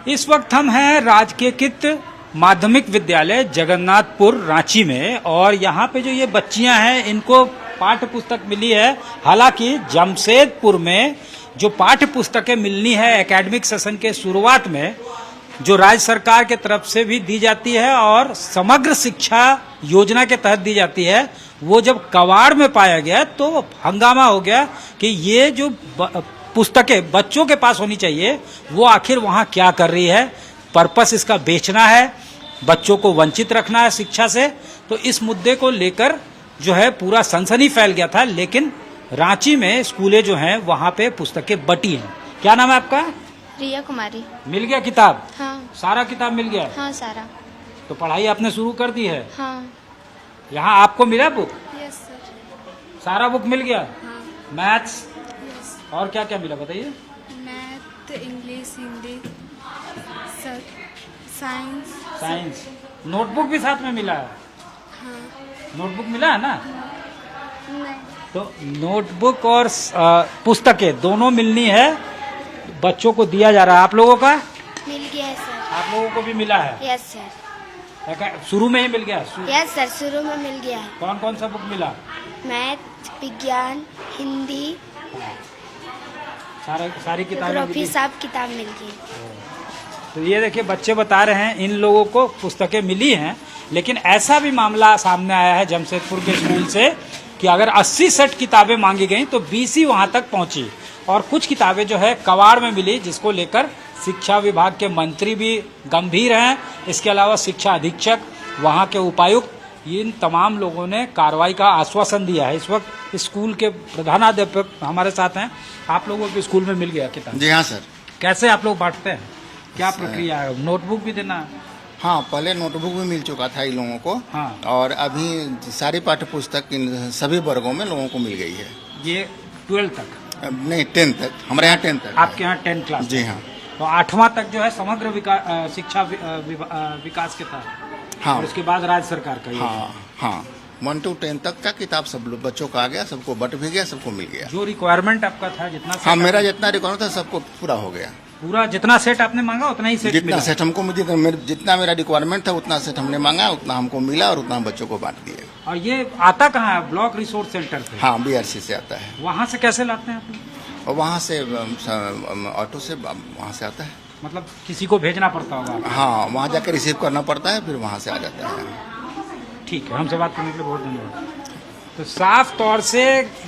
इस वक्त हम हैं राजकीयकृत माध्यमिक विद्यालय जगन्नाथपुर रांची में, और यहाँ पे जो ये बच्चियां हैं इनको पाठ्य पुस्तक मिली है। हालांकि जमशेदपुर में जो पाठ्य पुस्तकें मिलनी है एकेडमिक सेशन के शुरुआत में, जो राज्य सरकार के तरफ से भी दी जाती है और समग्र शिक्षा योजना के तहत दी जाती है, वो जब कवाड़ में पाया गया तो हंगामा हो गया कि ये जो पुस्तकें बच्चों के पास होनी चाहिए वो आखिर वहाँ क्या कर रही है। पर्पस इसका बेचना है, बच्चों को वंचित रखना है शिक्षा से। तो इस मुद्दे को लेकर जो है पूरा सनसनी फैल गया था, लेकिन रांची में स्कूलें जो हैं वहाँ पे पुस्तकें बटी हैं। क्या नाम है आपका? रिया कुमारी। मिल गया किताब? हाँ। सारा किताब मिल गया? हाँ सारा। तो पढ़ाई आपने शुरू कर दी है? हाँ। यहाँ आपको मिला बुक? Yes sir. सारा बुक मिल गया? हाँ। Maths yes. और क्या क्या मिला बताइए? Math, English, Hindi sir, science. Science. Notebook भी साथ में मिला है? हाँ। नोटबुक मिला है ना? नहीं। तो नोटबुक और पुस्तकें दोनों मिलनी है, बच्चों को दिया जा रहा है। आप लोगों का मिल गया है सर। आप लोगों को भी मिला है? Yes sir. शुरू में ही मिल गया? यस सर, शुरू में मिल गया है। कौन कौन सा बुक मिला? मैथ, विज्ञान, हिंदी, सारी किताबें ज्योग्राफी, मिली? सब किताब मिल गई। तो ये देखिए बच्चे बता रहे हैं इन लोगों को पुस्तकें मिली हैं, लेकिन ऐसा भी मामला सामने आया है जमशेदपुर के स्कूल से कि अगर 80 सेट किताबें मांगी गई तो 20 ही वहां तक पहुंची, और कुछ किताबें जो है कवाड़ में मिली, जिसको लेकर शिक्षा विभाग के मंत्री भी गंभीर हैं। इसके अलावा शिक्षा अधीक्षक, वहां के उपायुक्त, इन तमाम लोगों ने कार्रवाई का आश्वासन दिया है। इस वक्त स्कूल के प्रधानाध्यापक हमारे साथ हैं। आप लोगों के स्कूल में मिल गया किताब? जी हाँ सर। कैसे आप लोग बांटते हैं, क्या प्रक्रिया है? नोटबुक भी देना? हाँ, पहले नोटबुक भी मिल चुका था इन लोगों को। हाँ। और अभी सारी पाठ्य पुस्तक इन सभी वर्गों में लोगों को मिल गई है। ये 12 तक? नहीं, 10 तक। हमारे यहाँ 10 तक। आपके यहाँ 10 क्लास? जी हाँ। तो 8वां तक जो है समग्र शिक्षा विकास के तहत? हाँ। और उसके बाद राज्य सरकार का? हाँ हाँ, 1 to 10 तक का किताब सब बच्चों का आ गया, सबको बट भी गया, सबको मिल गया। जो रिक्वायरमेंट आपका था, जितना हाँ, मेरा जितना रिक्वायरमेंट था सबको पूरा हो गया। पूरा जितना सेट आपने मांगा उतना ही सेट जितना मिला? सेट हमको जितना मेरा रिक्वायरमेंट था उतना सेट हमने मांगा, उतना हमको मिला और उतना हम बच्चों को बांट दिए। और ये आता कहाँ है? ब्लॉक रिसोर्स सेंटर से? हाँ, BRC से आता है। वहाँ से कैसे लाते हैं आप लोग? और वहाँ से ऑटो से वहाँ से आता है। मतलब किसी को भेजना पड़ता होगा? हाँ, वहाँ जाकर रिसीव करना पड़ता है, फिर वहाँ से आ जाता है। ठीक है, हमसे बात करने के लिए बहुत धन्यवाद। तो साफ तौर से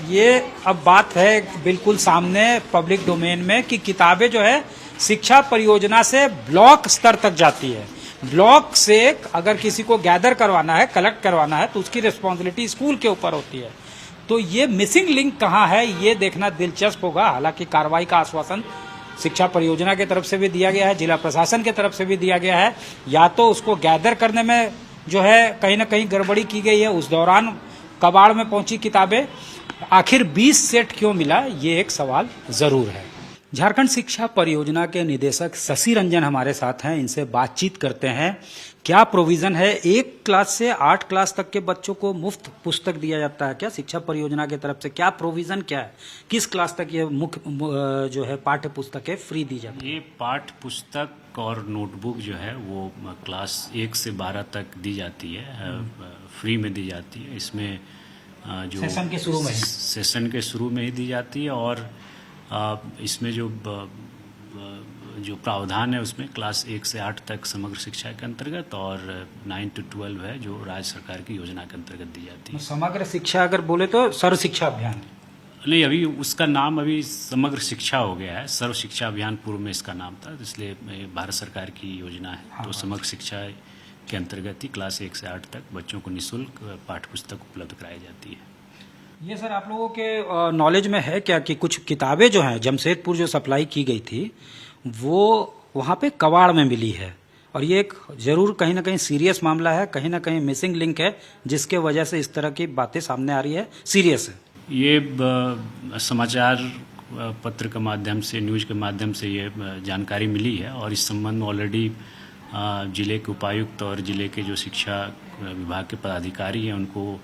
ये अब बात है बिल्कुल सामने पब्लिक डोमेन में कि किताबें जो है शिक्षा परियोजना से ब्लॉक स्तर तक जाती है। ब्लॉक से अगर किसी को गैदर करवाना है, कलेक्ट करवाना है, तो उसकी रिस्पॉन्सिबिलिटी स्कूल के ऊपर होती है। तो ये मिसिंग लिंक कहाँ है ये देखना दिलचस्प होगा। हालांकि कार्रवाई का आश्वासन शिक्षा परियोजना की तरफ से भी दिया गया है, जिला प्रशासन की तरफ से भी दिया गया है। या तो उसको गैदर करने में जो है कहीं ना कहीं गड़बड़ी की गई है, उस दौरान कबाड़ में पहुंची किताबें। आखिर 20 सेट क्यों मिला, ये एक सवाल जरूर है। झारखंड शिक्षा परियोजना के निदेशक शशि रंजन हमारे साथ हैं, इनसे बातचीत करते हैं। क्या प्रोविजन है? 1 क्लास से 8 क्लास तक के बच्चों को मुफ्त पुस्तक दिया जाता है क्या शिक्षा परियोजना की तरफ से? क्या प्रोविजन क्या है? किस क्लास तक ये मुख्य जो है पाठ्य पुस्तकें फ्री दी जाती है? ये पाठ्य पुस्तक और नोटबुक जो है वो क्लास 1 से 12 तक दी जाती है, फ्री में दी जाती है। इसमें जो सेशन के शुरू में ही दी जाती है, और इसमें जो प्रावधान है उसमें क्लास 1 से 8 तक समग्र शिक्षा के अंतर्गत, और 9 to 12 है जो राज्य सरकार की योजना के अंतर्गत दी जाती है। समग्र शिक्षा अगर बोले तो सर्व शिक्षा अभियान? नहीं, अभी उसका नाम अभी समग्र शिक्षा हो गया है। सर्व शिक्षा अभियान पूर्व में इसका नाम था, इसलिए भारत सरकार की योजना है। हाँ। तो समग्र शिक्षा के अंतर्गत ही क्लास 1 से 8 तक बच्चों को निःशुल्क पाठ्य पुस्तक उपलब्ध कराई जाती है। ये सर आप लोगों के नॉलेज में है क्या कि कुछ किताबें जो हैं जमशेदपुर जो सप्लाई की गई थी वो वहाँ पे कबाड़ में मिली है, और ये एक जरूर कहीं ना कहीं सीरियस मामला है, कहीं ना कहीं मिसिंग लिंक है, जिसके वजह से इस तरह की बातें सामने आ रही है, सीरियस है? ये समाचार पत्र के माध्यम से, न्यूज के माध्यम से ये जानकारी मिली है, और इस संबंध में ऑलरेडी जिले के उपायुक्त और जिले के जो शिक्षा विभाग के पदाधिकारी हैं उनको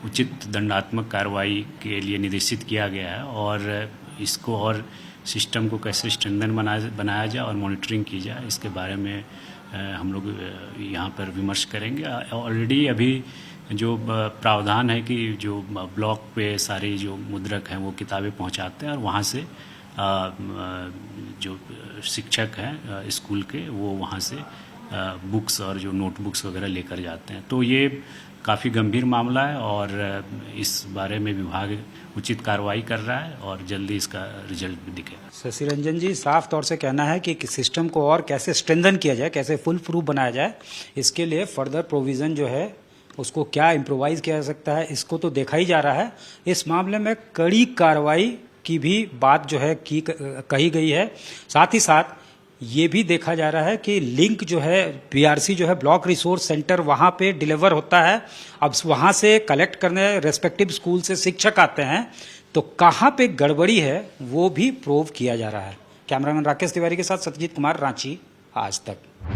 उचित दंडात्मक कार्रवाई के लिए निर्देशित किया गया है, और इसको और सिस्टम को कैसे स्ट्रेंथन बनाया जाए और मॉनिटरिंग की जाए, इसके बारे में हम लोग यहाँ पर विमर्श करेंगे। ऑलरेडी अभी जो प्रावधान है कि जो ब्लॉक पे सारे जो मुद्रक हैं वो किताबें पहुँचाते हैं और वहाँ से जो शिक्षक हैं स्कूल के वो वहाँ से बुक्स और जो नोटबुक्स वगैरह लेकर जाते हैं। तो ये काफ़ी गंभीर मामला है और इस बारे में विभाग उचित कार्रवाई कर रहा है और जल्दी इसका रिजल्ट भी दिखेगा। शशि रंजन जी, साफ तौर से कहना है कि सिस्टम को और कैसे स्ट्रेंथन किया जाए, कैसे फुल प्रूफ बनाया जाए, इसके लिए फर्दर प्रोविज़न जो है उसको क्या इम्प्रोवाइज़ किया जा सकता है, इसको तो देखा ही जा रहा है। इस मामले में कड़ी कार्रवाई की भी बात जो है कही गई है। साथ ही साथ ये भी देखा जा रहा है कि लिंक जो है बीआरसी जो है ब्लॉक रिसोर्स सेंटर वहाँ पे डिलीवर होता है। अब वहाँ से कलेक्ट करने रेस्पेक्टिव स्कूल से शिक्षक आते हैं, तो कहाँ पे गड़बड़ी है वो भी प्रूव किया जा रहा है। कैमरामैन राकेश तिवारी के साथ सत्यजीत कुमार, रांची, आज तक।